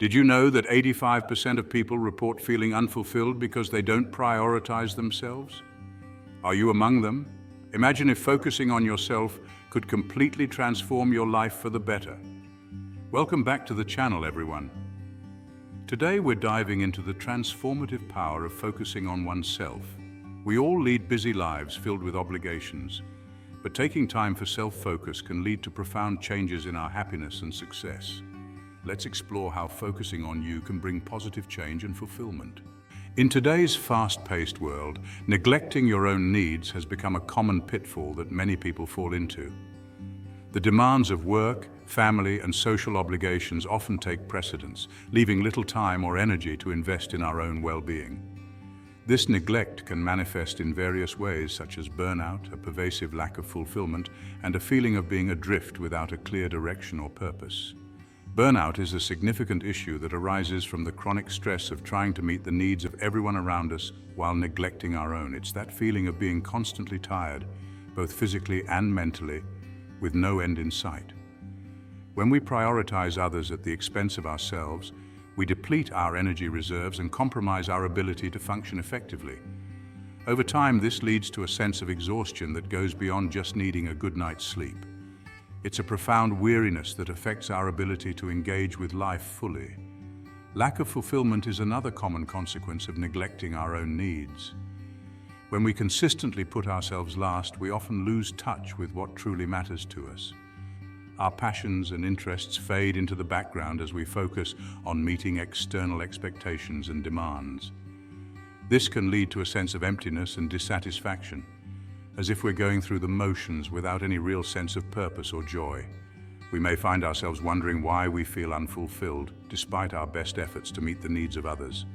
Did you know that 85% of people report feeling unfulfilled because they don't prioritize themselves? Are you among them? Imagine if focusing on yourself could completely transform your life for the better. Welcome back to the channel, everyone. Today we're diving into the transformative power of focusing on oneself. We all lead busy lives filled with obligations, but taking time for self-focus can lead to profound changes in our happiness and success. Let's explore how focusing on you can bring positive change and fulfillment. In today's fast-paced world, neglecting your own needs has become a common pitfall that many people fall into. The demands of work, family, and social obligations often take precedence, leaving little time or energy to invest in our own well-being. This neglect can manifest in various ways, such as burnout, a pervasive lack of fulfillment, and a feeling of being adrift without a clear direction or purpose. Burnout is a significant issue that arises from the chronic stress of trying to meet the needs of everyone around us while neglecting our own. It's that feeling of being constantly tired, both physically and mentally, with no end in sight. When we prioritize others at the expense of ourselves, we deplete our energy reserves and compromise our ability to function effectively. Over time, this leads to a sense of exhaustion that goes beyond just needing a good night's sleep. It's a profound weariness that affects our ability to engage with life fully. Lack of fulfillment is another common consequence of neglecting our own needs. When we consistently put ourselves last, we often lose touch with what truly matters to us. Our passions and interests fade into the background as we focus on meeting external expectations and demands. This can lead to a sense of emptiness and dissatisfaction, as if we're going through the motions without any real sense of purpose or joy. We may find ourselves wondering why we feel unfulfilled, despite our best efforts to meet the needs of others.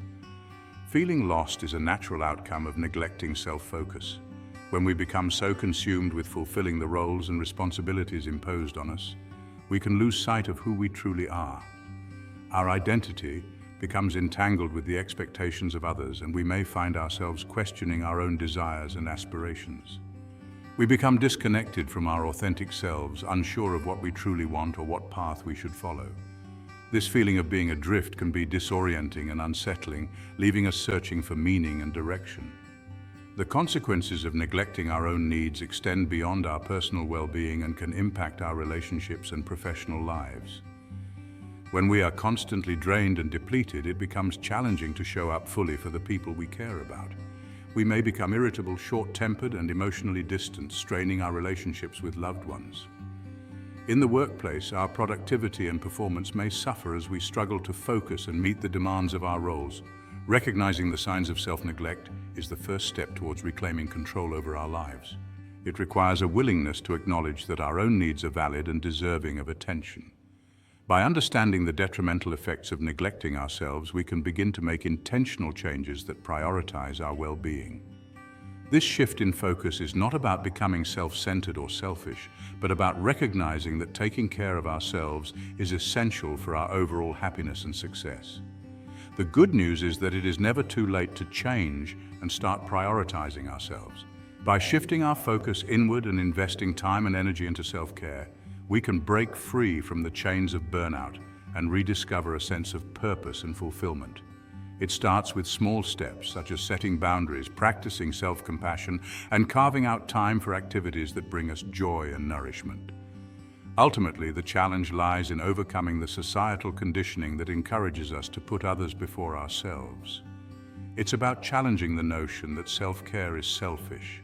Feeling lost is a natural outcome of neglecting self-focus. When we become so consumed with fulfilling the roles and responsibilities imposed on us, we can lose sight of who we truly are. Our identity becomes entangled with the expectations of others, and we may find ourselves questioning our own desires and aspirations. We become disconnected from our authentic selves, unsure of what we truly want or what path we should follow. This feeling of being adrift can be disorienting and unsettling, leaving us searching for meaning and direction. The consequences of neglecting our own needs extend beyond our personal well-being and can impact our relationships and professional lives. When we are constantly drained and depleted, it becomes challenging to show up fully for the people we care about. We may become irritable, short-tempered, and emotionally distant, straining our relationships with loved ones. In the workplace, our productivity and performance may suffer as we struggle to focus and meet the demands of our roles. Recognizing the signs of self-neglect is the first step towards reclaiming control over our lives. It requires a willingness to acknowledge that our own needs are valid and deserving of attention. By understanding the detrimental effects of neglecting ourselves, we can begin to make intentional changes that prioritize our well-being. This shift in focus is not about becoming self-centered or selfish, but about recognizing that taking care of ourselves is essential for our overall happiness and success. The good news is that it is never too late to change and start prioritizing ourselves. By shifting our focus inward and investing time and energy into self-care, we can break free from the chains of burnout and rediscover a sense of purpose and fulfillment. It starts with small steps, such as setting boundaries, practicing self-compassion, and carving out time for activities that bring us joy and nourishment. Ultimately, the challenge lies in overcoming the societal conditioning that encourages us to put others before ourselves. It's about challenging the notion that self-care is selfish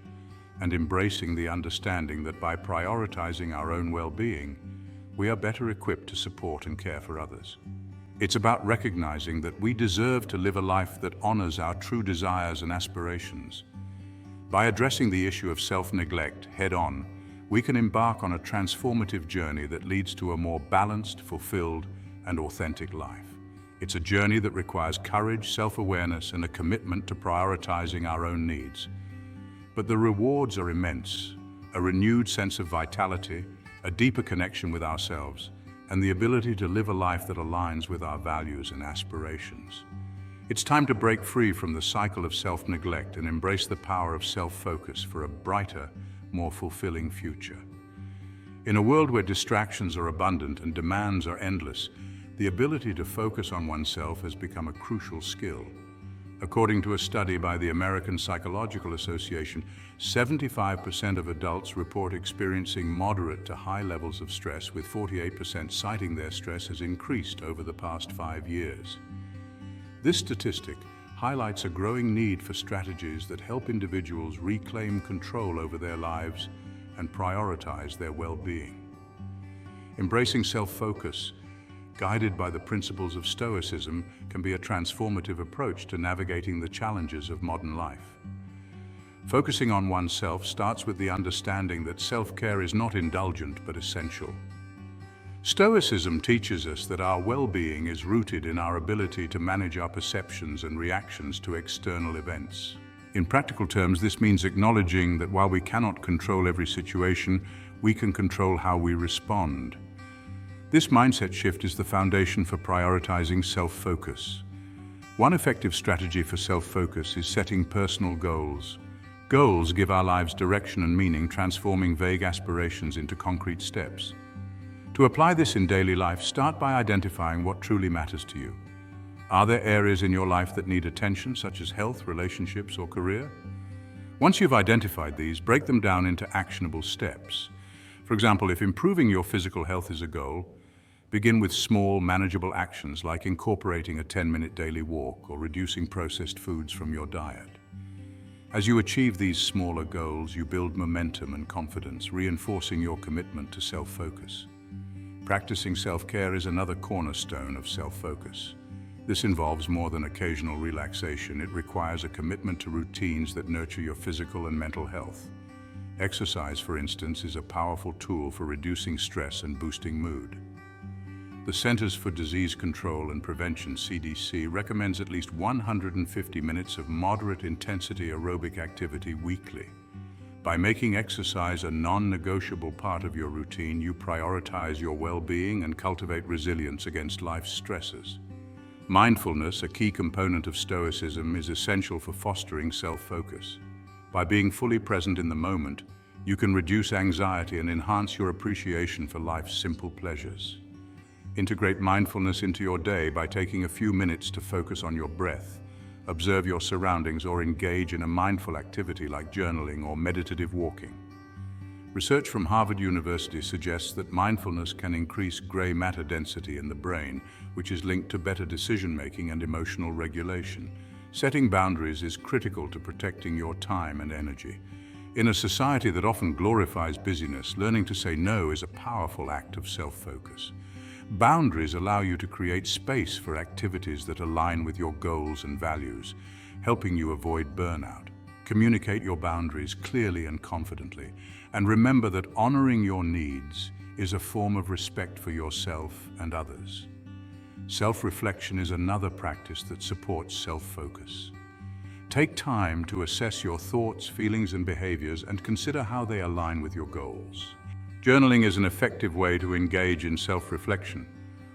and embracing the understanding that by prioritizing our own well-being, we are better equipped to support and care for others. It's about recognizing that we deserve to live a life that honors our true desires and aspirations. By addressing the issue of self-neglect head-on, we can embark on a transformative journey that leads to a more balanced, fulfilled, and authentic life. It's a journey that requires courage, self-awareness, and a commitment to prioritizing our own needs. But the rewards are immense: a renewed sense of vitality, a deeper connection with ourselves, and the ability to live a life that aligns with our values and aspirations. It's time to break free from the cycle of self-neglect and embrace the power of self-focus for a brighter, more fulfilling future. In a world where distractions are abundant and demands are endless, The ability to focus on oneself has become a crucial skill. According to a study by the American Psychological Association, 75% of adults report experiencing moderate to high levels of stress, with 48% citing their stress has increased over the past 5 years. This statistic highlights a growing need for strategies that help individuals reclaim control over their lives and prioritize their well-being. Embracing self-focus, guided by the principles of Stoicism, can be a transformative approach to navigating the challenges of modern life. Focusing on oneself starts with the understanding that self-care is not indulgent but essential. Stoicism teaches us that our well-being is rooted in our ability to manage our perceptions and reactions to external events. In practical terms, this means acknowledging that while we cannot control every situation, we can control how we respond. This mindset shift is the foundation for prioritizing self-focus. One effective strategy for self-focus is setting personal goals. Goals give our lives direction and meaning, transforming vague aspirations into concrete steps. To apply this in daily life, start by identifying what truly matters to you. Are there areas in your life that need attention, such as health, relationships, or career? Once you've identified these, break them down into actionable steps. For example, if improving your physical health is a goal, begin with small, manageable actions like incorporating a 10-minute daily walk or reducing processed foods from your diet. As you achieve these smaller goals, you build momentum and confidence, reinforcing your commitment to self-focus. Practicing self-care is another cornerstone of self-focus. This involves more than occasional relaxation. It requires a commitment to routines that nurture your physical and mental health. Exercise, for instance, is a powerful tool for reducing stress and boosting mood. The Centers for Disease Control and Prevention, CDC, recommends at least 150 minutes of moderate-intensity aerobic activity weekly. By making exercise a non-negotiable part of your routine, you prioritize your well-being and cultivate resilience against life's stresses. Mindfulness, a key component of Stoicism, is essential for fostering self-focus. By being fully present in the moment, you can reduce anxiety and enhance your appreciation for life's simple pleasures. Integrate mindfulness into your day by taking a few minutes to focus on your breath. Observe your surroundings or engage in a mindful activity like journaling or meditative walking. Research from Harvard University suggests that mindfulness can increase gray matter density in the brain, which is linked to better decision-making and emotional regulation. Setting boundaries is critical to protecting your time and energy. In a society that often glorifies busyness, learning to say no is a powerful act of self-focus. Boundaries allow you to create space for activities that align with your goals and values, helping you avoid burnout. Communicate your boundaries clearly and confidently, and remember that honoring your needs is a form of respect for yourself and others. Self-reflection is another practice that supports self-focus. Take time to assess your thoughts, feelings, and behaviors and consider how they align with your goals. Journaling is an effective way to engage in self-reflection,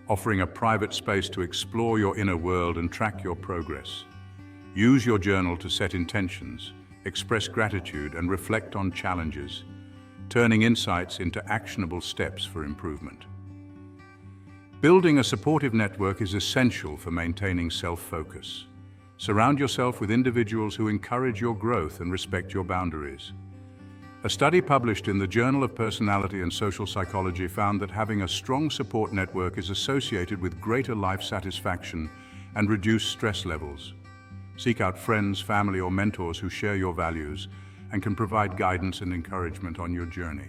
offering a private space to explore your inner world and track your progress. Use your journal to set intentions, express gratitude, and reflect on challenges, turning insights into actionable steps for improvement. Building a supportive network is essential for maintaining self-focus. Surround yourself with individuals who encourage your growth and respect your boundaries. A study published in the Journal of Personality and Social Psychology found that having a strong support network is associated with greater life satisfaction and reduced stress levels. Seek out friends, family, or mentors who share your values and can provide guidance and encouragement on your journey.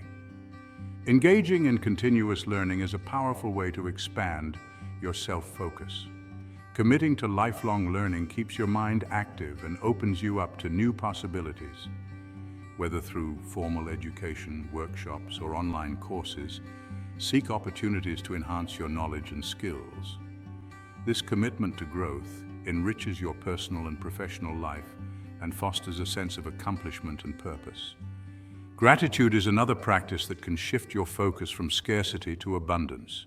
Engaging in continuous learning is a powerful way to expand your self-focus. Committing to lifelong learning keeps your mind active and opens you up to new possibilities. Whether through formal education, workshops, or online courses, seek opportunities to enhance your knowledge and skills. This commitment to growth enriches your personal and professional life and fosters a sense of accomplishment and purpose. Gratitude is another practice that can shift your focus from scarcity to abundance.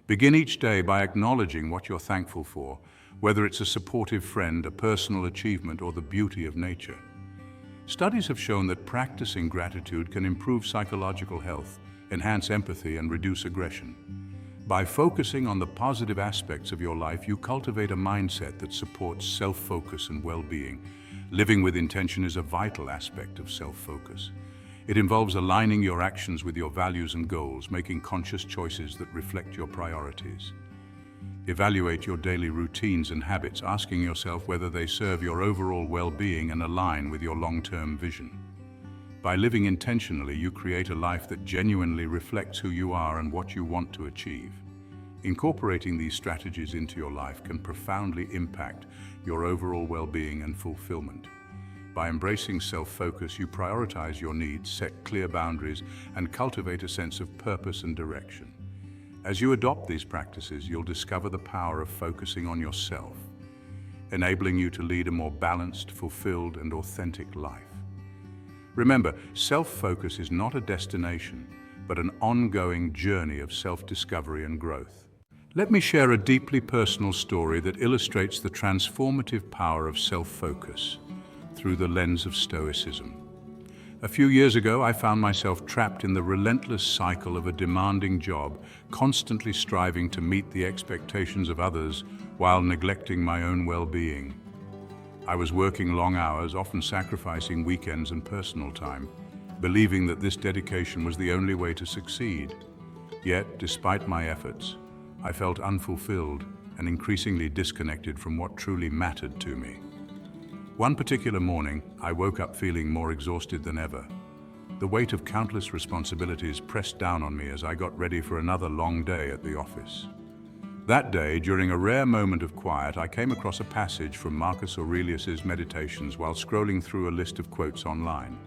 Begin each day by acknowledging what you're thankful for, whether it's a supportive friend, a personal achievement, or the beauty of nature. Studies have shown that practicing gratitude can improve psychological health, enhance empathy, and reduce aggression. By focusing on the positive aspects of your life, you cultivate a mindset that supports self-focus and well-being. Living with intention is a vital aspect of self-focus. It involves aligning your actions with your values and goals, making conscious choices that reflect your priorities. Evaluate your daily routines and habits, asking yourself whether they serve your overall well-being and align with your long-term vision. By living intentionally, you create a life that genuinely reflects who you are and what you want to achieve. Incorporating these strategies into your life can profoundly impact your overall well-being and fulfillment. By embracing self-focus, you prioritize your needs, set clear boundaries, and cultivate a sense of purpose and direction. As you adopt these practices, you'll discover the power of focusing on yourself, enabling you to lead a more balanced, fulfilled, and authentic life. Remember, self-focus is not a destination, but an ongoing journey of self-discovery and growth. Let me share a deeply personal story that illustrates the transformative power of self-focus through the lens of Stoicism. A few years ago, I found myself trapped in the relentless cycle of a demanding job, constantly striving to meet the expectations of others while neglecting my own well-being. I was working long hours, often sacrificing weekends and personal time, believing that this dedication was the only way to succeed. Yet, despite my efforts, I felt unfulfilled and increasingly disconnected from what truly mattered to me. One particular morning, I woke up feeling more exhausted than ever. The weight of countless responsibilities pressed down on me as I got ready for another long day at the office. That day, during a rare moment of quiet, I came across a passage from Marcus Aurelius's Meditations while scrolling through a list of quotes online.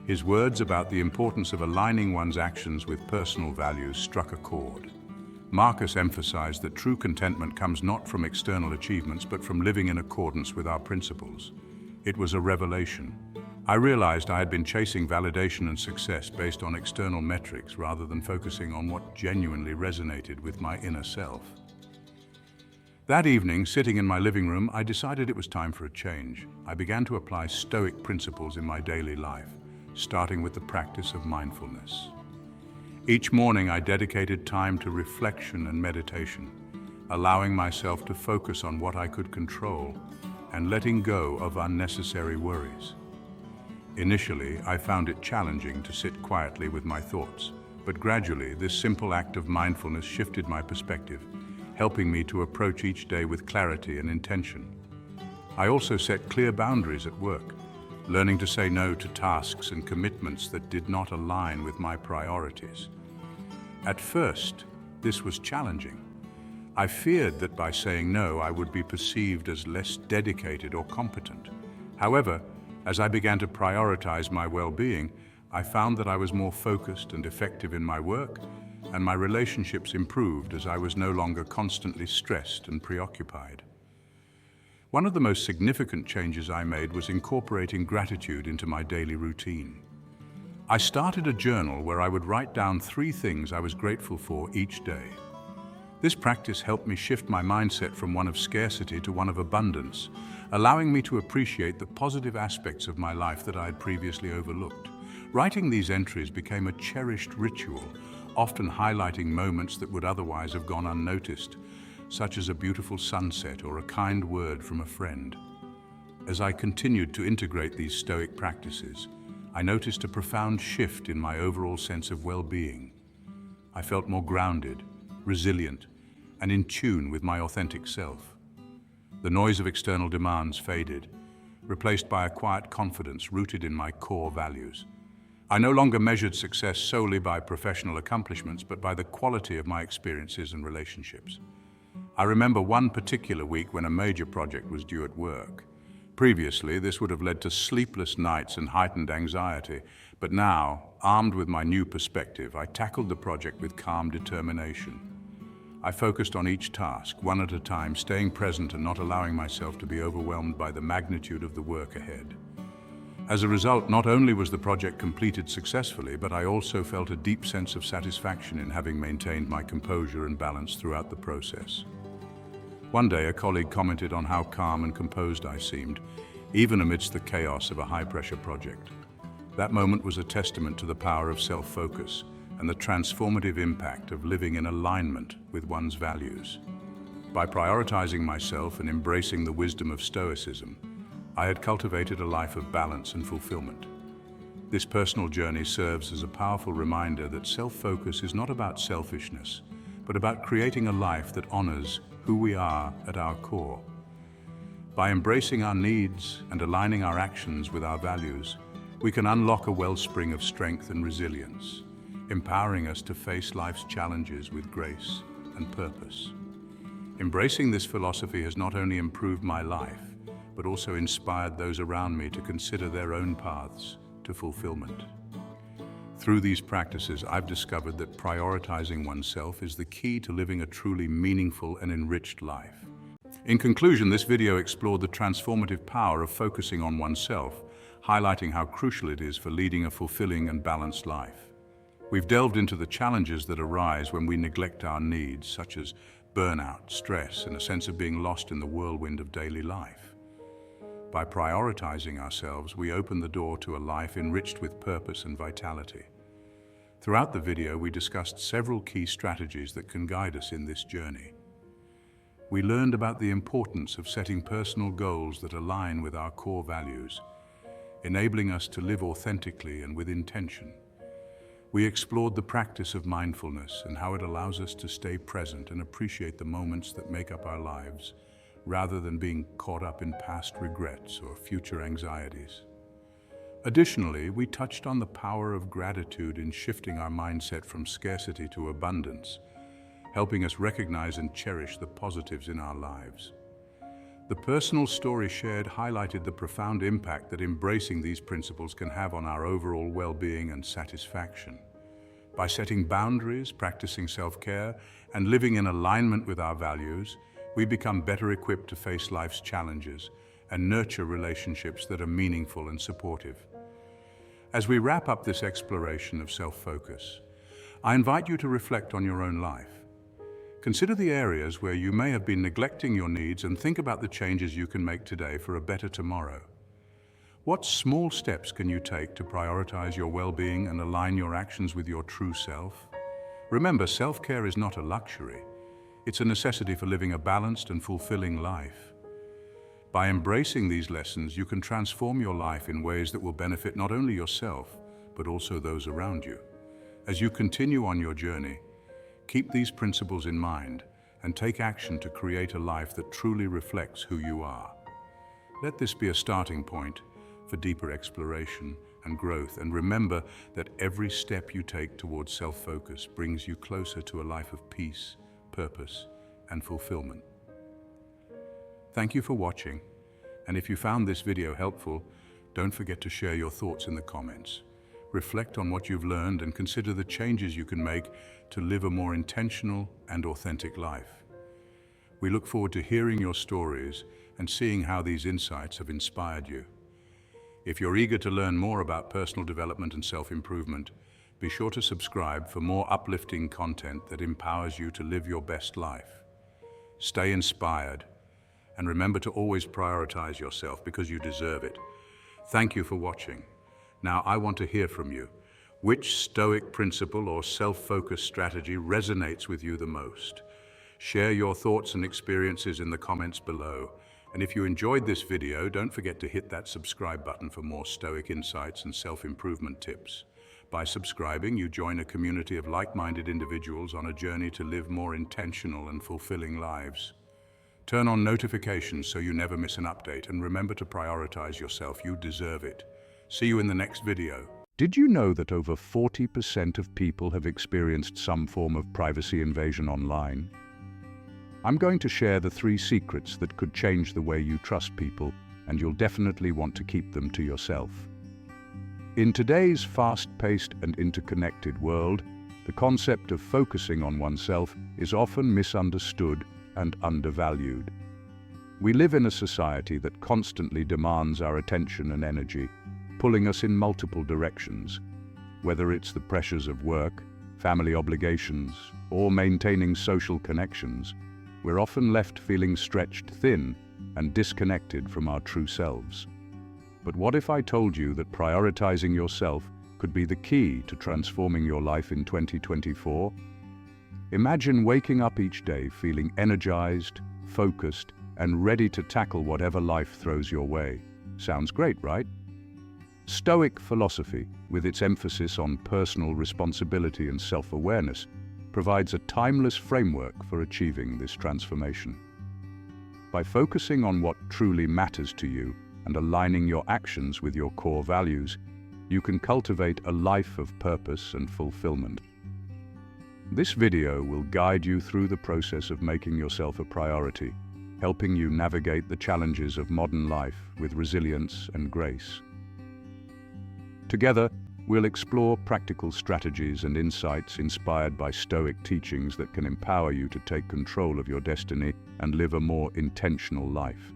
His words about the importance of aligning one's actions with personal values struck a chord. Marcus emphasized that true contentment comes not from external achievements, but from living in accordance with our principles. It was a revelation. I realized I had been chasing validation and success based on external metrics rather than focusing on what genuinely resonated with my inner self. That evening, sitting in my living room, I decided it was time for a change. I began to apply Stoic principles in my daily life, starting with the practice of mindfulness. Each morning, I dedicated time to reflection and meditation, allowing myself to focus on what I could control and letting go of unnecessary worries. Initially, I found it challenging to sit quietly with my thoughts, but gradually, this simple act of mindfulness shifted my perspective, helping me to approach each day with clarity and intention. I also set clear boundaries at work, learning to say no to tasks and commitments that did not align with my priorities. At first, this was challenging. I feared that by saying no, I would be perceived as less dedicated or competent. However, as I began to prioritize my well-being, I found that I was more focused and effective in my work, and my relationships improved as I was no longer constantly stressed and preoccupied. One of the most significant changes I made was incorporating gratitude into my daily routine. I started a journal where I would write down 3 things I was grateful for each day. This practice helped me shift my mindset from one of scarcity to one of abundance, allowing me to appreciate the positive aspects of my life that I had previously overlooked. Writing these entries became a cherished ritual, often highlighting moments that would otherwise have gone unnoticed, such as a beautiful sunset or a kind word from a friend. As I continued to integrate these Stoic practices, I noticed a profound shift in my overall sense of well-being. I felt more grounded, resilient, and in tune with my authentic self. The noise of external demands faded, replaced by a quiet confidence rooted in my core values. I no longer measured success solely by professional accomplishments, but by the quality of my experiences and relationships. I remember one particular week when a major project was due at work. Previously, this would have led to sleepless nights and heightened anxiety, but now, armed with my new perspective, I tackled the project with calm determination. I focused on each task, one at a time, staying present and not allowing myself to be overwhelmed by the magnitude of the work ahead. As a result, not only was the project completed successfully, but I also felt a deep sense of satisfaction in having maintained my composure and balance throughout the process. One day, a colleague commented on how calm and composed I seemed, even amidst the chaos of a high-pressure project. That moment was a testament to the power of self-focus, and the transformative impact of living in alignment with one's values. By prioritizing myself and embracing the wisdom of Stoicism, I had cultivated a life of balance and fulfillment. This personal journey serves as a powerful reminder that self-focus is not about selfishness, but about creating a life that honors who we are at our core. By embracing our needs and aligning our actions with our values, we can unlock a wellspring of strength and resilience, empowering us to face life's challenges with grace and purpose. Embracing this philosophy has not only improved my life, but also inspired those around me to consider their own paths to fulfillment. Through these practices, I've discovered that prioritizing oneself is the key to living a truly meaningful and enriched life. In conclusion, this video explored the transformative power of focusing on oneself, highlighting how crucial it is for leading a fulfilling and balanced life. We've delved into the challenges that arise when we neglect our needs, such as burnout, stress, and a sense of being lost in the whirlwind of daily life. By prioritizing ourselves, we open the door to a life enriched with purpose and vitality. Throughout the video, we discussed several key strategies that can guide us in this journey. We learned about the importance of setting personal goals that align with our core values, enabling us to live authentically and with intention. We explored the practice of mindfulness and how it allows us to stay present and appreciate the moments that make up our lives, rather than being caught up in past regrets or future anxieties. Additionally, we touched on the power of gratitude in shifting our mindset from scarcity to abundance, helping us recognize and cherish the positives in our lives. The personal story shared highlighted the profound impact that embracing these principles can have on our overall well-being and satisfaction. By setting boundaries, practicing self-care, and living in alignment with our values, we become better equipped to face life's challenges and nurture relationships that are meaningful and supportive. As we wrap up this exploration of self-focus, I invite you to reflect on your own life. Consider the areas where you may have been neglecting your needs and think about the changes you can make today for a better tomorrow. What small steps can you take to prioritize your well-being and align your actions with your true self? Remember, self-care is not a luxury. It's a necessity for living a balanced and fulfilling life. By embracing these lessons, you can transform your life in ways that will benefit not only yourself, but also those around you. As you continue on your journey, keep these principles in mind and take action to create a life that truly reflects who you are. Let this be a starting point for deeper exploration and growth, and remember that every step you take towards self-focus brings you closer to a life of peace, purpose, and fulfillment. Thank you for watching, and if you found this video helpful, don't forget to share your thoughts in the comments. Reflect on what you've learned and consider the changes you can make to live a more intentional and authentic life. We look forward to hearing your stories and seeing how these insights have inspired you. If you're eager to learn more about personal development and self-improvement, be sure to subscribe for more uplifting content that empowers you to live your best life. Stay inspired, and remember to always prioritize yourself because you deserve it. Thank you for watching. Now I want to hear from you. Which Stoic principle or self-focused strategy resonates with you the most? Share your thoughts and experiences in the comments below. And if you enjoyed this video, don't forget to hit that subscribe button for more Stoic insights and self-improvement tips. By subscribing, you join a community of like-minded individuals on a journey to live more intentional and fulfilling lives. Turn on notifications so you never miss an update, and remember to prioritize yourself. You deserve it. See you in the next video. Did you know that over 40% of people have experienced some form of privacy invasion online? I'm going to share the 3 secrets that could change the way you trust people, and you'll definitely want to keep them to yourself. In today's fast-paced and interconnected world, the concept of focusing on oneself is often misunderstood and undervalued. We live in a society that constantly demands our attention and energy, pulling us in multiple directions. Whether it's the pressures of work, family obligations, or maintaining social connections, we're often left feeling stretched thin and disconnected from our true selves. But what if I told you that prioritizing yourself could be the key to transforming your life in 2024. Imagine waking up each day feeling energized, focused, and ready to tackle whatever life throws your way. Sounds great, right? Stoic philosophy, with its emphasis on personal responsibility and self-awareness, provides a timeless framework for achieving this transformation. By focusing on what truly matters to you and aligning your actions with your core values, you can cultivate a life of purpose and fulfillment. This video will guide you through the process of making yourself a priority, helping you navigate the challenges of modern life with resilience and grace. Together, we'll explore practical strategies and insights inspired by Stoic teachings that can empower you to take control of your destiny and live a more intentional life.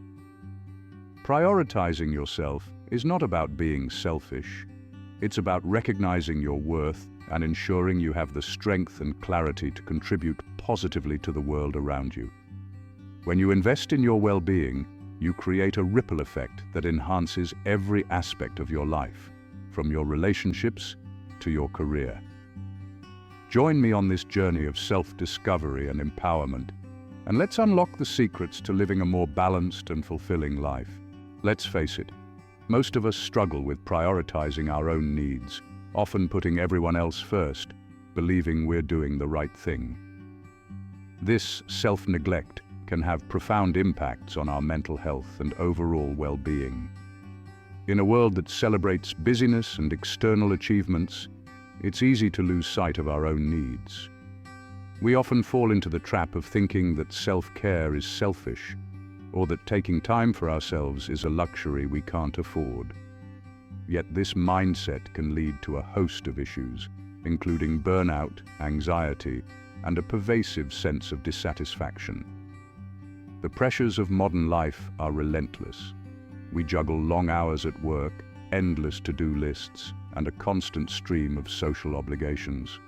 Prioritizing yourself is not about being selfish. It's about recognizing your worth and ensuring you have the strength and clarity to contribute positively to the world around you. When you invest in your well-being, you create a ripple effect that enhances every aspect of your life, from your relationships to your career. Join me on this journey of self-discovery and empowerment, and let's unlock the secrets to living a more balanced and fulfilling life. Let's face it, most of us struggle with prioritizing our own needs, often putting everyone else first, believing we're doing the right thing. This self-neglect can have profound impacts on our mental health and overall well-being. In a world that celebrates busyness and external achievements, it's easy to lose sight of our own needs. We often fall into the trap of thinking that self-care is selfish, or that taking time for ourselves is a luxury we can't afford. Yet this mindset can lead to a host of issues, including burnout, anxiety, and a pervasive sense of dissatisfaction. The pressures of modern life are relentless. We juggle long hours at work, endless to-do lists, and a constant stream of social obligations.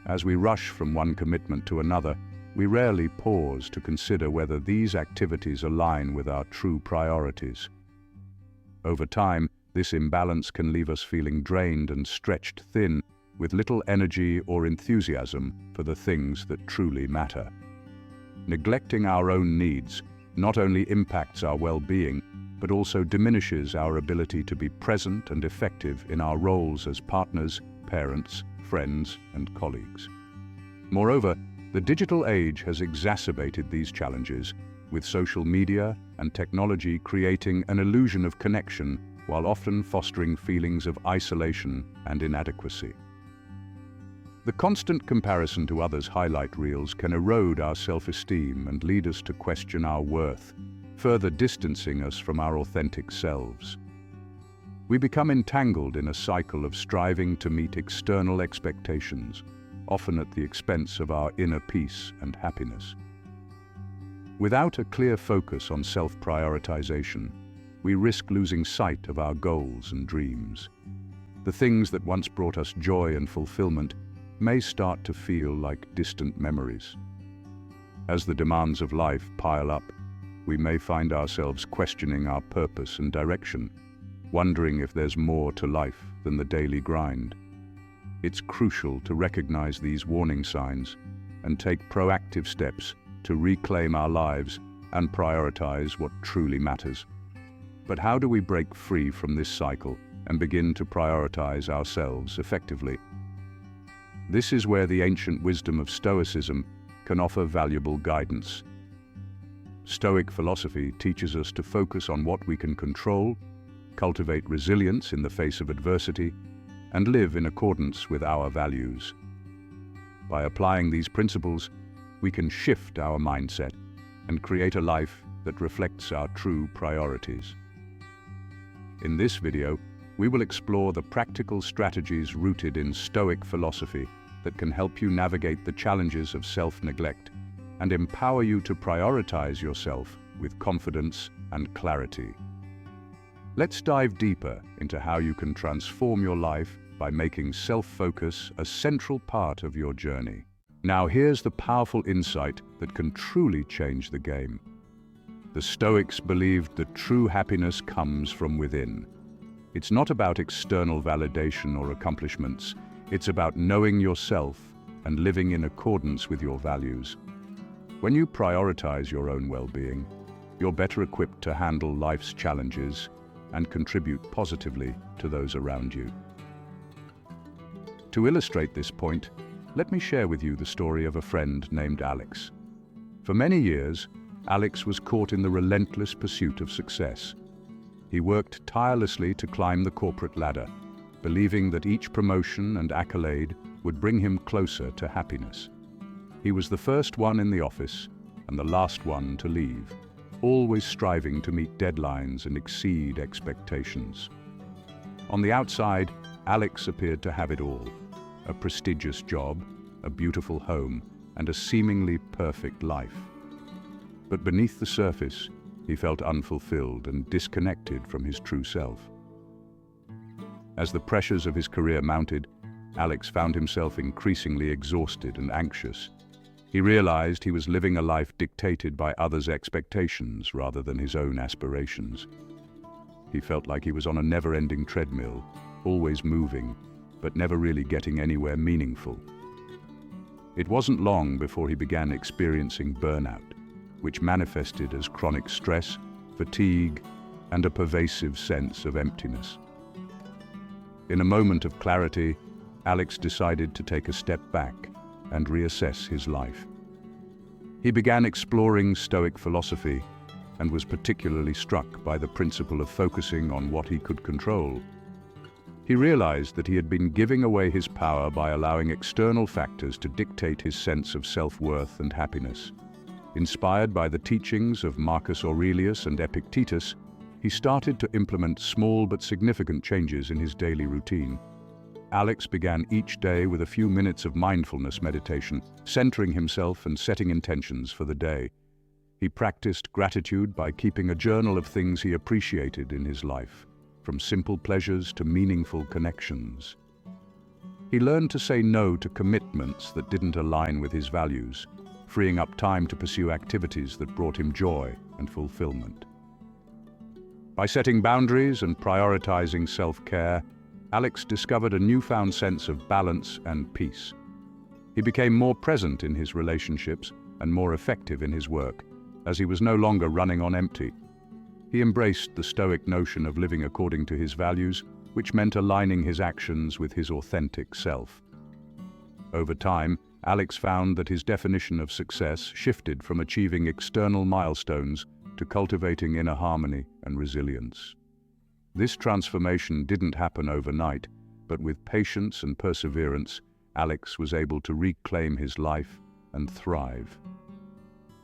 As we rush from one commitment to another, we rarely pause to consider whether these activities align with our true priorities. Over time, this imbalance can leave us feeling drained and stretched thin, with little energy or enthusiasm for the things that truly matter. Neglecting our own needs not only impacts our well-being, but also diminishes our ability to be present and effective in our roles as partners, parents, friends, and colleagues. Moreover, the digital age has exacerbated these challenges, with social media and technology creating an illusion of connection while often fostering feelings of isolation and inadequacy. The constant comparison to others' highlight reels can erode our self-esteem and lead us to question our worth, further distancing us from our authentic selves. We become entangled in a cycle of striving to meet external expectations, often at the expense of our inner peace and happiness. Without a clear focus on self-prioritization, we risk losing sight of our goals and dreams. The things that once brought us joy and fulfillment may start to feel like distant memories. As the demands of life pile up, we may find ourselves questioning our purpose and direction, wondering if there's more to life than the daily grind. It's crucial to recognize these warning signs and take proactive steps to reclaim our lives and prioritize what truly matters. But how do we break free from this cycle and begin to prioritize ourselves effectively? This is where the ancient wisdom of Stoicism can offer valuable guidance. Stoic philosophy teaches us to focus on what we can control, cultivate resilience in the face of adversity, and live in accordance with our values. By applying these principles, we can shift our mindset and create a life that reflects our true priorities. In this video, we will explore the practical strategies rooted in Stoic philosophy that can help you navigate the challenges of self-neglect and empower you to prioritize yourself with confidence and clarity. Let's dive deeper into how you can transform your life by making self-focus a central part of your journey. Now here's the powerful insight that can truly change the game. The Stoics believed that true happiness comes from within. It's not about external validation or accomplishments. It's about knowing yourself and living in accordance with your values. When you prioritize your own well-being, you're better equipped to handle life's challenges and contribute positively to those around you. To illustrate this point, let me share with you the story of a friend named Alex. For many years, Alex was caught in the relentless pursuit of success. He worked tirelessly to climb the corporate ladder, believing that each promotion and accolade would bring him closer to happiness. He was the first one in the office and the last one to leave, always striving to meet deadlines and exceed expectations. On the outside, Alex appeared to have it all: a prestigious job, a beautiful home, and a seemingly perfect life. But beneath the surface, he felt unfulfilled and disconnected from his true self. As the pressures of his career mounted, Alex found himself increasingly exhausted and anxious. He realized he was living a life dictated by others' expectations rather than his own aspirations. He felt like he was on a never-ending treadmill, always moving, but never really getting anywhere meaningful. It wasn't long before he began experiencing burnout, which manifested as chronic stress, fatigue, and a pervasive sense of emptiness. In a moment of clarity, Alex decided to take a step back and reassess his life. He began exploring Stoic philosophy and was particularly struck by the principle of focusing on what he could control. He realized that he had been giving away his power by allowing external factors to dictate his sense of self-worth and happiness. Inspired by the teachings of Marcus Aurelius and Epictetus, he started to implement small but significant changes in his daily routine. Alex began each day with a few minutes of mindfulness meditation, centering himself and setting intentions for the day. He practiced gratitude by keeping a journal of things he appreciated in his life, from simple pleasures to meaningful connections. He learned to say no to commitments that didn't align with his values, freeing up time to pursue activities that brought him joy and fulfillment. By setting boundaries and prioritizing self-care, Alex discovered a newfound sense of balance and peace. He became more present in his relationships and more effective in his work, as he was no longer running on empty. He embraced the Stoic notion of living according to his values, which meant aligning his actions with his authentic self. Over time, Alex found that his definition of success shifted from achieving external milestones to cultivating inner harmony and resilience. This transformation didn't happen overnight, but with patience and perseverance, Alex was able to reclaim his life and thrive.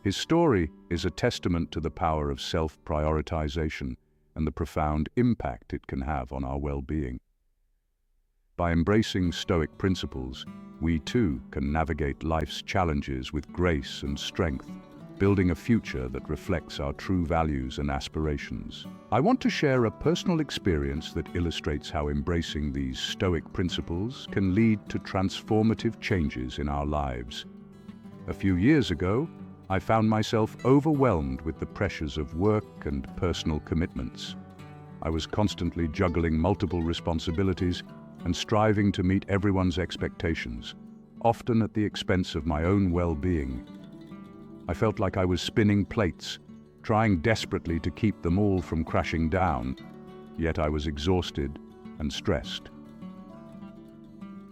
His story is a testament to the power of self-prioritization and the profound impact it can have on our well-being. By embracing Stoic principles, we too can navigate life's challenges with grace and strength, building a future that reflects our true values and aspirations. I want to share a personal experience that illustrates how embracing these Stoic principles can lead to transformative changes in our lives. A few years ago, I found myself overwhelmed with the pressures of work and personal commitments. I was constantly juggling multiple responsibilities and striving to meet everyone's expectations, often at the expense of my own well-being. I felt like I was spinning plates, trying desperately to keep them all from crashing down, yet I was exhausted and stressed.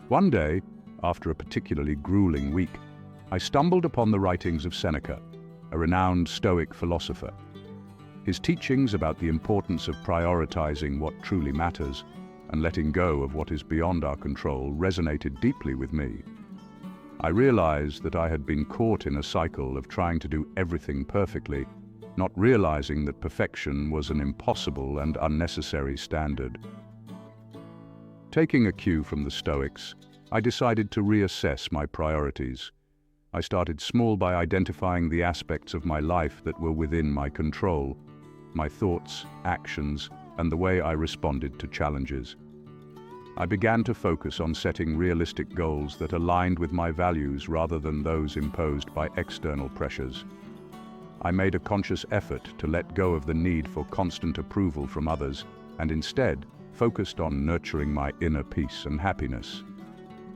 One day, after a particularly grueling week, I stumbled upon the writings of Seneca, a renowned Stoic philosopher. His teachings about the importance of prioritizing what truly matters and letting go of what is beyond our control resonated deeply with me. I realized that I had been caught in a cycle of trying to do everything perfectly, not realizing that perfection was an impossible and unnecessary standard. Taking a cue from the Stoics, I decided to reassess my priorities. I started small by identifying the aspects of my life that were within my control, my thoughts, actions, and the way I responded to challenges. I began to focus on setting realistic goals that aligned with my values rather than those imposed by external pressures. I made a conscious effort to let go of the need for constant approval from others and instead focused on nurturing my inner peace and happiness.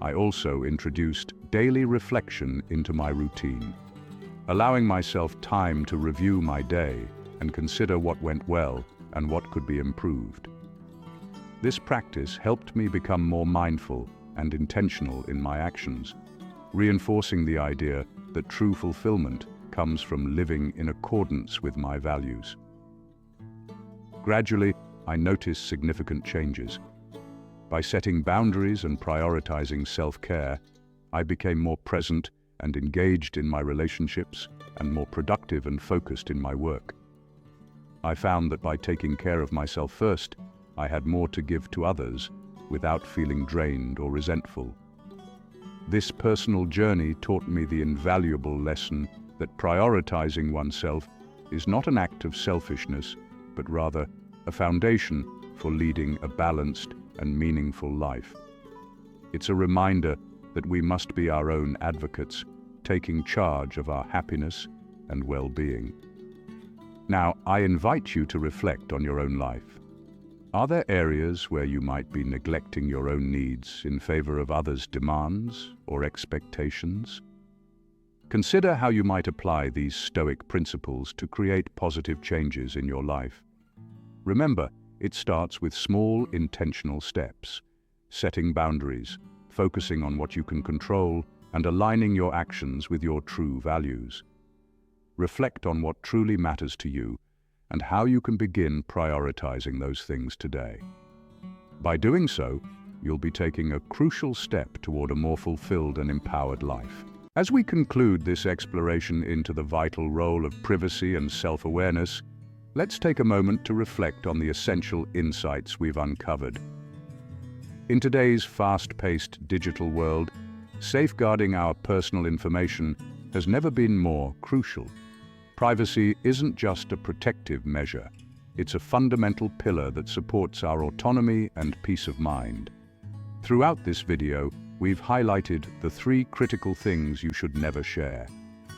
I also introduced daily reflection into my routine, allowing myself time to review my day and consider what went well and what could be improved. This practice helped me become more mindful and intentional in my actions, reinforcing the idea that true fulfillment comes from living in accordance with my values. Gradually, I noticed significant changes. By setting boundaries and prioritizing self-care, I became more present and engaged in my relationships and more productive and focused in my work. I found that by taking care of myself first, I had more to give to others without feeling drained or resentful. This personal journey taught me the invaluable lesson that prioritizing oneself is not an act of selfishness, but rather a foundation for leading a balanced and meaningful life. It's a reminder that we must be our own advocates, taking charge of our happiness and well-being. Now, I invite you to reflect on your own life. Are there areas where you might be neglecting your own needs in favor of others' demands or expectations? Consider how you might apply these Stoic principles to create positive changes in your life. Remember, it starts with small, intentional steps, setting boundaries, focusing on what you can control, and aligning your actions with your true values. Reflect on what truly matters to you and how you can begin prioritizing those things today. By doing so, you'll be taking a crucial step toward a more fulfilled and empowered life. As we conclude this exploration into the vital role of privacy and self-awareness, let's take a moment to reflect on the essential insights we've uncovered. In today's fast-paced digital world, safeguarding our personal information has never been more crucial. Privacy isn't just a protective measure, it's a fundamental pillar that supports our autonomy and peace of mind. Throughout this video, we've highlighted the 3 critical things you should never share: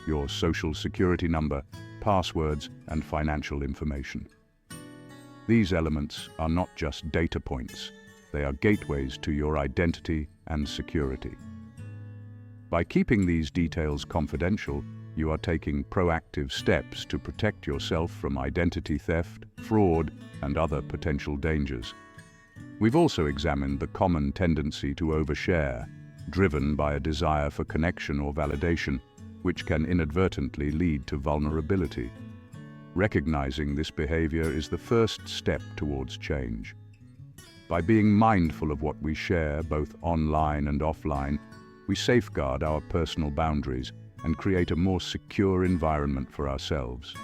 your social security number, passwords, and financial information. These elements are not just data points, they are gateways to your identity and security. By keeping these details confidential, you are taking proactive steps to protect yourself from identity theft, fraud, and other potential dangers. We've also examined the common tendency to overshare, driven by a desire for connection or validation, which can inadvertently lead to vulnerability. Recognizing this behavior is the first step towards change. By being mindful of what we share, both online and offline, we safeguard our personal boundaries and create a more secure environment for ourselves.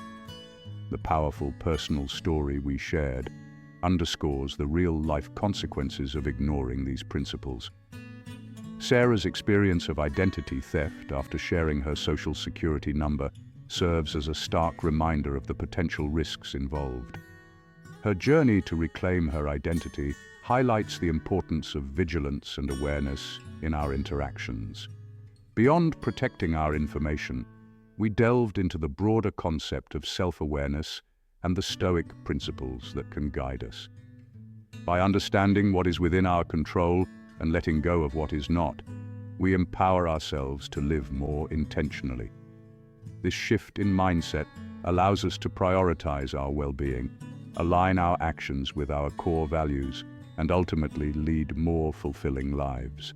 The powerful personal story we shared underscores the real-life consequences of ignoring these principles. Sarah's experience of identity theft after sharing her social security number serves as a stark reminder of the potential risks involved. Her journey to reclaim her identity highlights the importance of vigilance and awareness in our interactions. Beyond protecting our information, we delved into the broader concept of self-awareness and the Stoic principles that can guide us. By understanding what is within our control and letting go of what is not, we empower ourselves to live more intentionally. This shift in mindset allows us to prioritize our well-being, align our actions with our core values, and ultimately lead more fulfilling lives.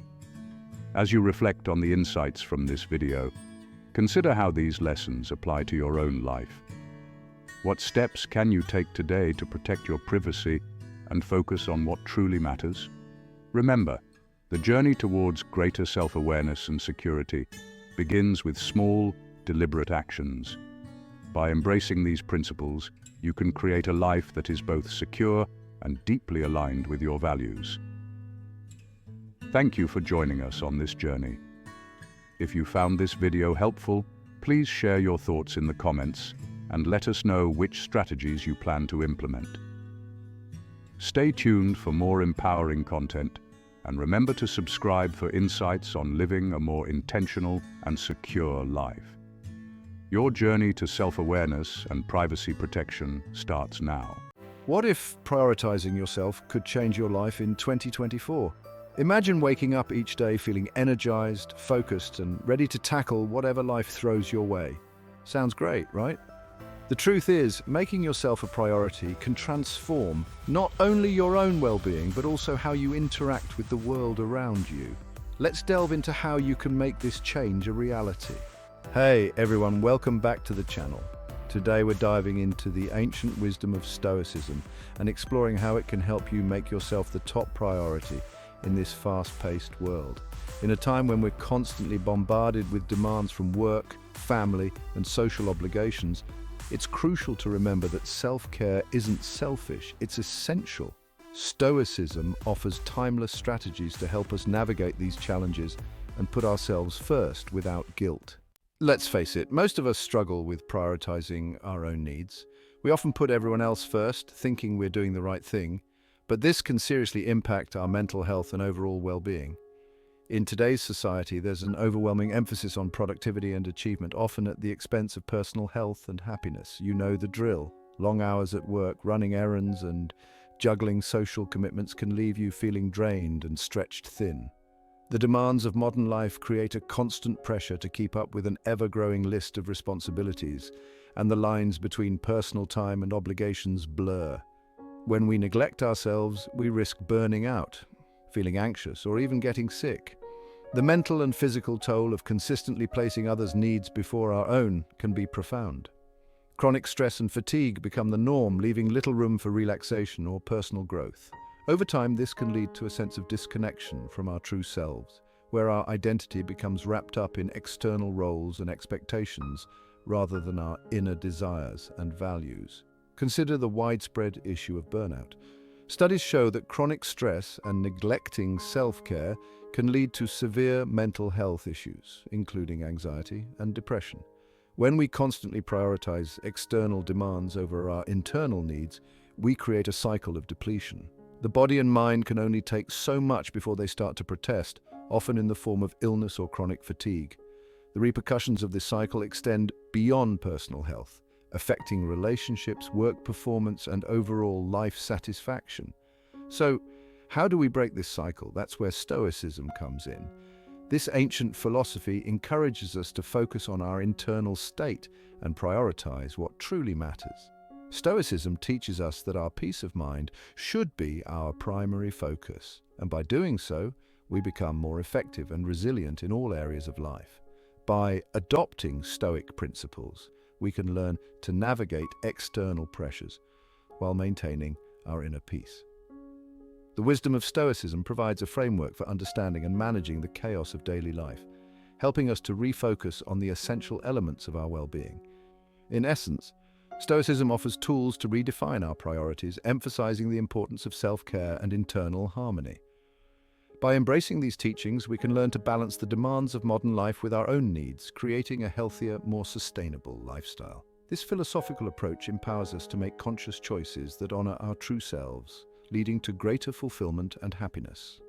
As you reflect on the insights from this video, consider how these lessons apply to your own life. What steps can you take today to protect your privacy and focus on what truly matters? Remember, the journey towards greater self-awareness and security begins with small, deliberate actions. By embracing these principles, you can create a life that is both secure and deeply aligned with your values. Thank you for joining us on this journey. If you found this video helpful, please share your thoughts in the comments and let us know which strategies you plan to implement. Stay tuned for more empowering content, and remember to subscribe for insights on living a more intentional and secure life. Your journey to self-awareness and privacy protection starts now. What if prioritizing yourself could change your life in 2024? Imagine waking up each day feeling energized, focused, and ready to tackle whatever life throws your way. Sounds great, right? The truth is, making yourself a priority can transform not only your own well-being, but also how you interact with the world around you. Let's delve into how you can make this change a reality. Hey everyone, welcome back to the channel. Today we're diving into the ancient wisdom of Stoicism and exploring how it can help you make yourself the top priority in this fast-paced world. In a time when we're constantly bombarded with demands from work, family, and social obligations, it's crucial to remember that self-care isn't selfish, it's essential. Stoicism offers timeless strategies to help us navigate these challenges and put ourselves first without guilt. Let's face it, most of us struggle with prioritizing our own needs. We often put everyone else first, thinking we're doing the right thing, but this can seriously impact our mental health and overall well-being. In today's society, there's an overwhelming emphasis on productivity and achievement, often at the expense of personal health and happiness. You know the drill. Long hours at work, running errands, and juggling social commitments can leave you feeling drained and stretched thin. The demands of modern life create a constant pressure to keep up with an ever-growing list of responsibilities, and the lines between personal time and obligations blur. When we neglect ourselves, we risk burning out, feeling anxious, or even getting sick. The mental and physical toll of consistently placing others' needs before our own can be profound. Chronic stress and fatigue become the norm, leaving little room for relaxation or personal growth. Over time, this can lead to a sense of disconnection from our true selves, where our identity becomes wrapped up in external roles and expectations rather than our inner desires and values. Consider the widespread issue of burnout. Studies show that chronic stress and neglecting self-care can lead to severe mental health issues, including anxiety and depression. When we constantly prioritize external demands over our internal needs, we create a cycle of depletion. The body and mind can only take so much before they start to protest, often in the form of illness or chronic fatigue. The repercussions of this cycle extend beyond personal health, affecting relationships, work performance, and overall life satisfaction. So, how do we break this cycle? That's where Stoicism comes in. This ancient philosophy encourages us to focus on our internal state and prioritize what truly matters. Stoicism teaches us that our peace of mind should be our primary focus, and by doing so, we become more effective and resilient in all areas of life. By adopting Stoic principles, we can learn to navigate external pressures while maintaining our inner peace. The wisdom of Stoicism provides a framework for understanding and managing the chaos of daily life, helping us to refocus on the essential elements of our well-being. In essence, Stoicism offers tools to redefine our priorities, emphasizing the importance of self-care and internal harmony. By embracing these teachings, we can learn to balance the demands of modern life with our own needs, creating a healthier, more sustainable lifestyle. This philosophical approach empowers us to make conscious choices that honor our true selves, leading to greater fulfillment and happiness.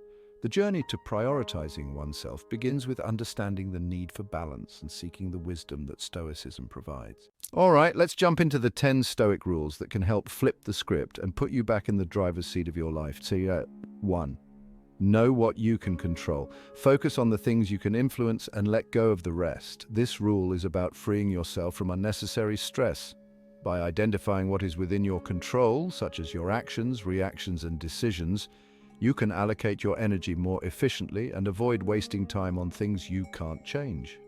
The journey to prioritizing oneself begins with understanding the need for balance and seeking the wisdom that Stoicism provides. All right, let's jump into the 10 Stoic rules that can help flip the script and put you back in the driver's seat of your life. So, 1. Know what you can control. Focus on the things you can influence and let go of the rest. This rule is about freeing yourself from unnecessary stress. By identifying what is within your control, such as your actions, reactions, and decisions, you can allocate your energy more efficiently and avoid wasting time on things you can't change.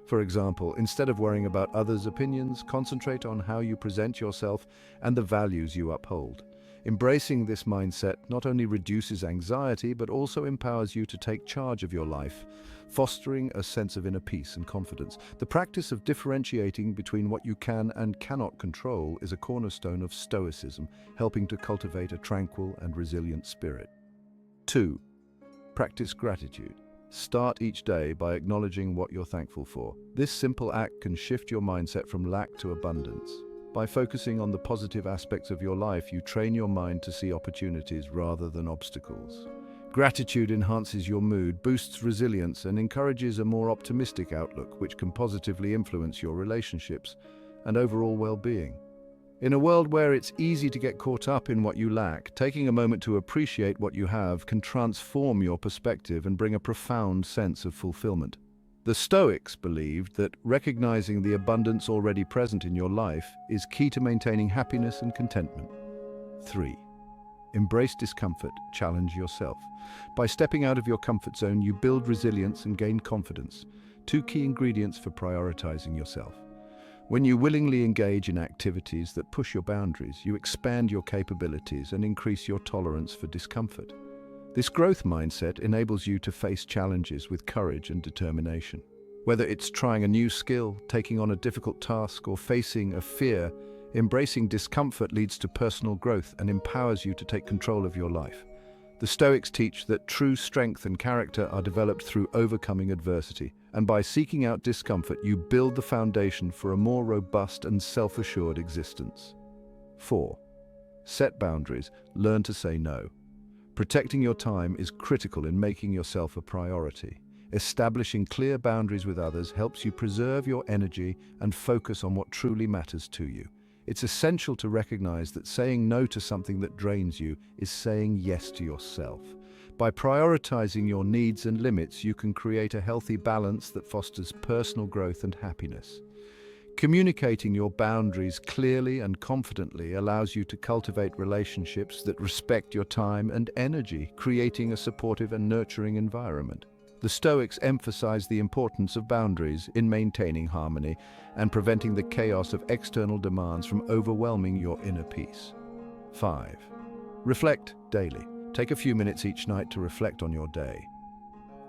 For example, instead of worrying about others' opinions, concentrate on how you present yourself and the values you uphold. Embracing this mindset not only reduces anxiety, but also empowers you to take charge of your life, fostering a sense of inner peace and confidence. The practice of differentiating between what you can and cannot control is a cornerstone of Stoicism, helping to cultivate a tranquil and resilient spirit. 2. Practice gratitude. Start each day by acknowledging what you're thankful for. This simple act can shift your mindset from lack to abundance. By focusing on the positive aspects of your life, you train your mind to see opportunities rather than obstacles. Gratitude enhances your mood, boosts resilience, and encourages a more optimistic outlook, which can positively influence your relationships and overall well-being. In a world where it's easy to get caught up in what you lack, taking a moment to appreciate what you have can transform your perspective and bring a profound sense of fulfillment. The Stoics believed that recognizing the abundance already present in your life is key to maintaining happiness and contentment. 3. Embrace discomfort, challenge yourself. By stepping out of your comfort zone, you build resilience and gain confidence, two key ingredients for prioritizing yourself. When you willingly engage in activities that push your boundaries, you expand your capabilities and increase your tolerance for discomfort. This growth mindset enables you to face challenges with courage and determination. Whether it's trying a new skill, taking on a difficult task, or facing a fear, embracing discomfort leads to personal growth and empowers you to take control of your life. The Stoics teach that true strength and character are developed through overcoming adversity, and by seeking out discomfort, you build the foundation for a more robust and self-assured existence. 4. Set boundaries, learn to say no. Protecting your time is critical in making yourself a priority. Establishing clear boundaries with others helps you preserve your energy and focus on what truly matters to you. It's essential to recognize that saying no to something that drains you is saying yes to yourself. By prioritizing your needs and limits, you can create a healthy balance that fosters personal growth and happiness. Communicating your boundaries clearly and confidently allows you to cultivate relationships that respect your time and energy, creating a supportive and nurturing environment. The Stoics emphasize the importance of boundaries in maintaining harmony and preventing the chaos of external demands from overwhelming your inner peace. 5. Reflect daily. Take a few minutes each night to reflect on your day.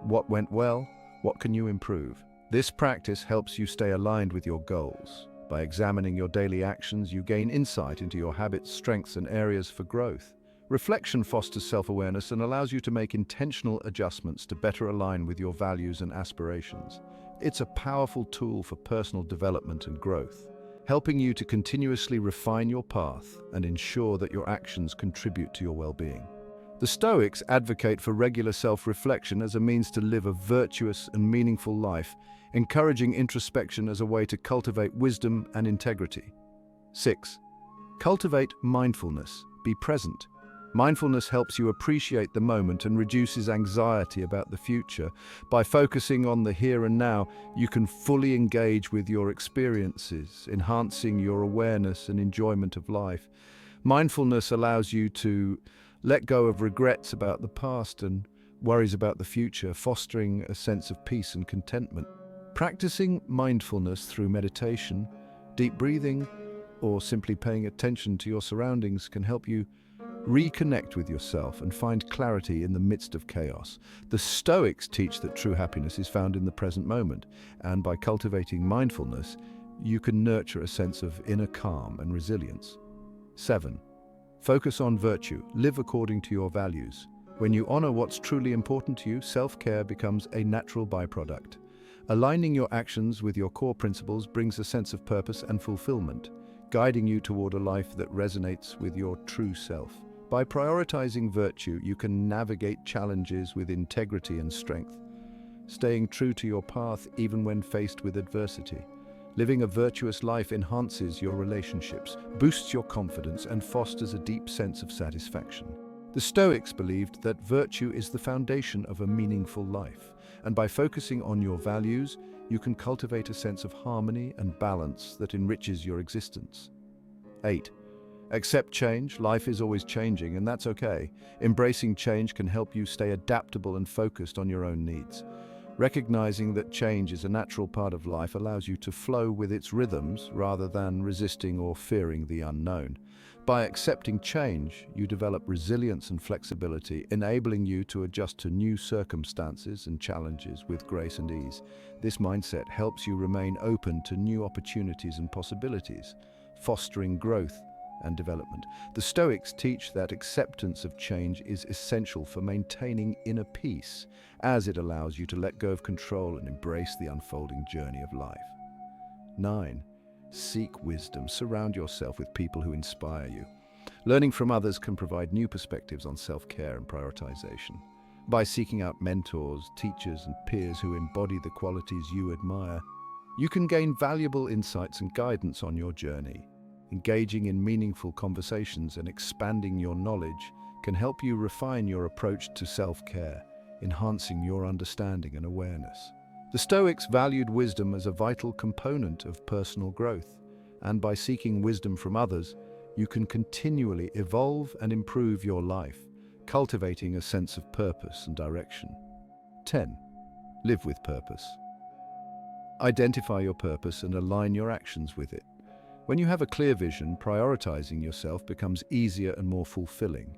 What went well? What can you improve? This practice helps you stay aligned with your goals. By examining your daily actions, you gain insight into your habits, strengths, and areas for growth. Reflection fosters self-awareness and allows you to make intentional adjustments to better align with your values and aspirations. It's a powerful tool for personal development and growth, helping you to continuously refine your path and ensure that your actions contribute to your well-being. The Stoics advocate for regular self-reflection as a means to live a virtuous and meaningful life, encouraging introspection as a way to cultivate wisdom and integrity. 6. Cultivate mindfulness. Be present. Mindfulness helps you appreciate the moment and reduces anxiety about the future. By focusing on the here and now, you can fully engage with your experiences, enhancing your awareness and enjoyment of life. Mindfulness allows you to let go of regrets about the past and worries about the future, fostering a sense of peace and contentment. Practicing mindfulness through meditation, deep breathing, or simply paying attention to your surroundings can help you reconnect with yourself and find clarity in the midst of chaos. The Stoics teach that true happiness is found in the present moment, and by cultivating mindfulness, you can nurture a sense of inner calm and resilience. 7. Focus on virtue. Live according to your values. When you honor what's truly important to you, self-care becomes a natural byproduct. Aligning your actions with your core principles brings a sense of purpose and fulfillment, guiding you toward a life that resonates with your true self. By prioritizing virtue, you can navigate challenges with integrity and strength, staying true to your path even when faced with adversity. Living a virtuous life enhances your relationships, boosts your confidence, and fosters a deep sense of satisfaction. The Stoics believed that virtue is the foundation of a meaningful life, and by focusing on your values, you can cultivate a sense of harmony and balance that enriches your existence. 8. Accept change. Life is always changing, and that's okay. Embracing change can help you stay adaptable and focused on your own needs. Recognizing that change is a natural part of life allows you to flow with its rhythms rather than resisting or fearing the unknown. By accepting change, you develop resilience and flexibility, enabling you to adjust to new circumstances and challenges with grace and ease. This mindset helps you remain open to new opportunities and possibilities, fostering growth and development. The Stoics teach that acceptance of change is essential for maintaining inner peace, as it allows you to let go of control and embrace the unfolding journey of life. 9. Seek wisdom. Surround yourself with people who inspire you. Learning from others can provide new perspectives on self-care and prioritization. By seeking out mentors, teachers, and peers who embody the qualities you admire, you can gain valuable insights and guidance on your journey. Engaging in meaningful conversations and expanding your knowledge can help you refine your approach to self-care, enhancing your understanding and awareness. The Stoics valued wisdom as a vital component of personal growth, and by seeking wisdom from others, you can continually evolve and improve your life, cultivating a sense of purpose and direction. 10. Live with purpose. Identify your purpose and align your actions with it. When you have a clear vision, prioritizing yourself becomes easier and more fulfilling.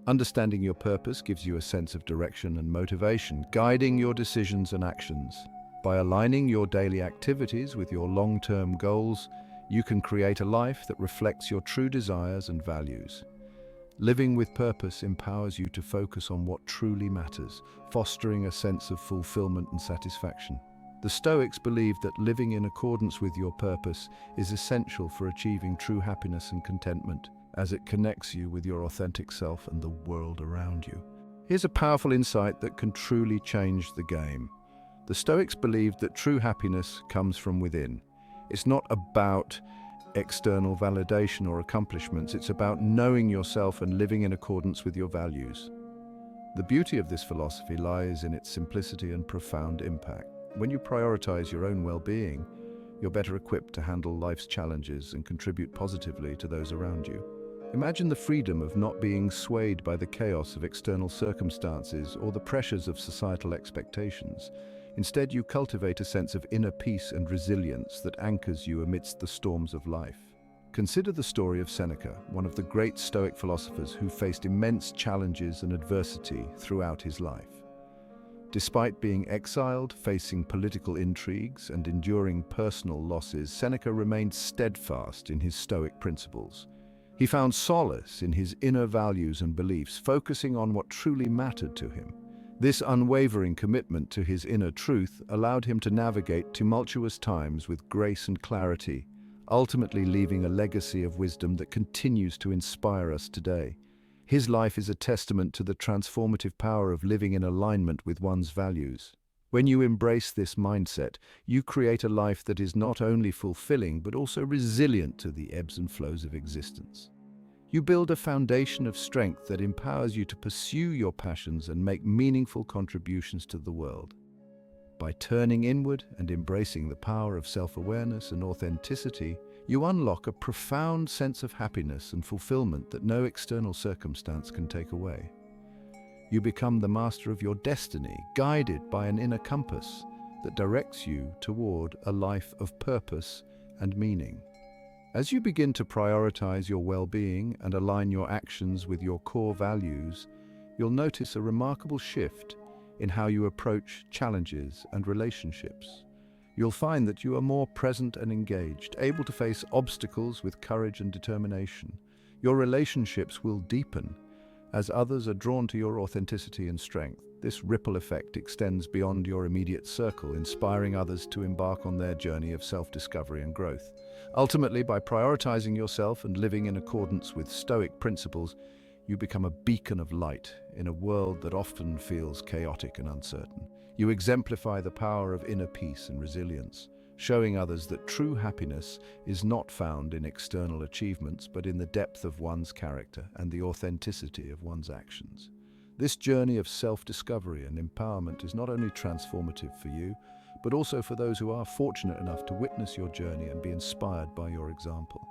Understanding your purpose gives you a sense of direction and motivation, guiding your decisions and actions. By aligning your daily activities with your long-term goals, you can create a life that reflects your true desires and values. Living with purpose empowers you to focus on what truly matters, fostering a sense of fulfillment and satisfaction. The Stoics believe that living in accordance with your purpose is essential for achieving true happiness and contentment, as it connects you with your authentic self and the world around you. Here's a powerful insight that can truly change the game. The Stoics believed that true happiness comes from within. It's not about external validation or accomplishments, it's about knowing yourself and living in accordance with your values. The beauty of this philosophy lies in its simplicity and profound impact. When you prioritize your own well-being, you're better equipped to handle life's challenges and contribute positively to those around you. Imagine the freedom of not being swayed by the chaos of external circumstances or the pressures of societal expectations. Instead, you cultivate a sense of inner peace and resilience that anchors you amidst the storms of life. Consider the story of Seneca, one of the great Stoic philosophers who faced immense challenges and adversity throughout his life. Despite being exiled, facing political intrigues, and enduring personal losses, Seneca remained steadfast in his Stoic principles. He found solace in his inner values and beliefs, focusing on what truly mattered to him. This unwavering commitment to his inner truth allowed him to navigate tumultuous times with grace and clarity, ultimately leaving a legacy of wisdom that continues to inspire us today. His life is a testament to the transformative power of living in alignment with one's values. When you embrace this mindset, you create a life that is not only fulfilling but also resilient to the ebbs and flows of existence. You build a foundation of strength that empowers you to pursue your passions and make meaningful contributions to the world. By turning inward and embracing the power of self-awareness and authenticity, you unlock a profound sense of happiness and fulfillment that no external circumstance can take away. You become the master of your destiny, guided by an inner compass that directs you toward a life of purpose and meaning. As you begin to prioritize your well-being and align your actions with your core values, you'll notice a remarkable shift in how you approach challenges and relationships. You'll find that you are more present and engaged, able to face obstacles with courage and determination. Your relationships will deepen as others are drawn to your authenticity and strength. This ripple effect extends beyond your immediate circle, inspiring others to embark on their journey of self-discovery and growth. Ultimately, by prioritizing yourself and living in accordance with Stoic principles, you become a beacon of light in a world that often feels chaotic and uncertain. You exemplify the power of inner peace and resilience, showing others that true happiness is not found in external achievements, but in the depth of one's character and the authenticity of one's actions. This journey of self-discovery and empowerment is not only transformative for you, but also for those who are fortunate enough to witness your journey and be inspired by your example.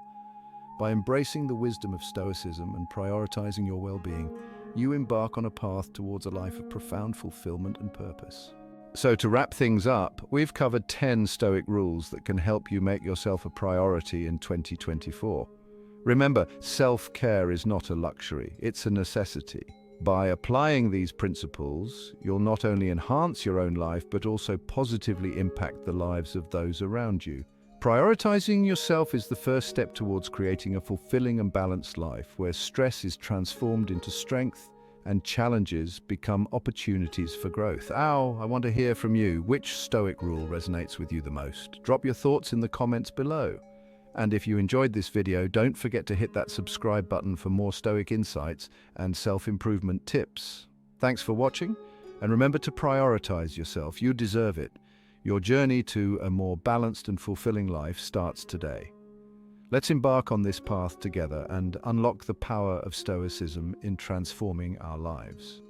By embracing the wisdom of Stoicism and prioritizing your well-being, you embark on a path towards a life of profound fulfillment and purpose. So to wrap things up, we've covered 10 Stoic rules that can help you make yourself a priority in 2024. Remember, self-care is not a luxury, it's a necessity. By applying these principles, you'll not only enhance your own life, but also positively impact the lives of those around you. Prioritizing yourself is the first step towards creating a fulfilling and balanced life, where stress is transformed into strength and challenges become opportunities for growth. I want to hear from you. Which Stoic rule resonates with you the most? Drop your thoughts in the comments below. And if you enjoyed this video, don't forget to hit that subscribe button for more Stoic insights and self-improvement tips. Thanks for watching, and remember to prioritize yourself. You deserve it. Your journey to a more balanced and fulfilling life starts today. Let's embark on this path together and unlock the power of Stoicism in transforming our lives.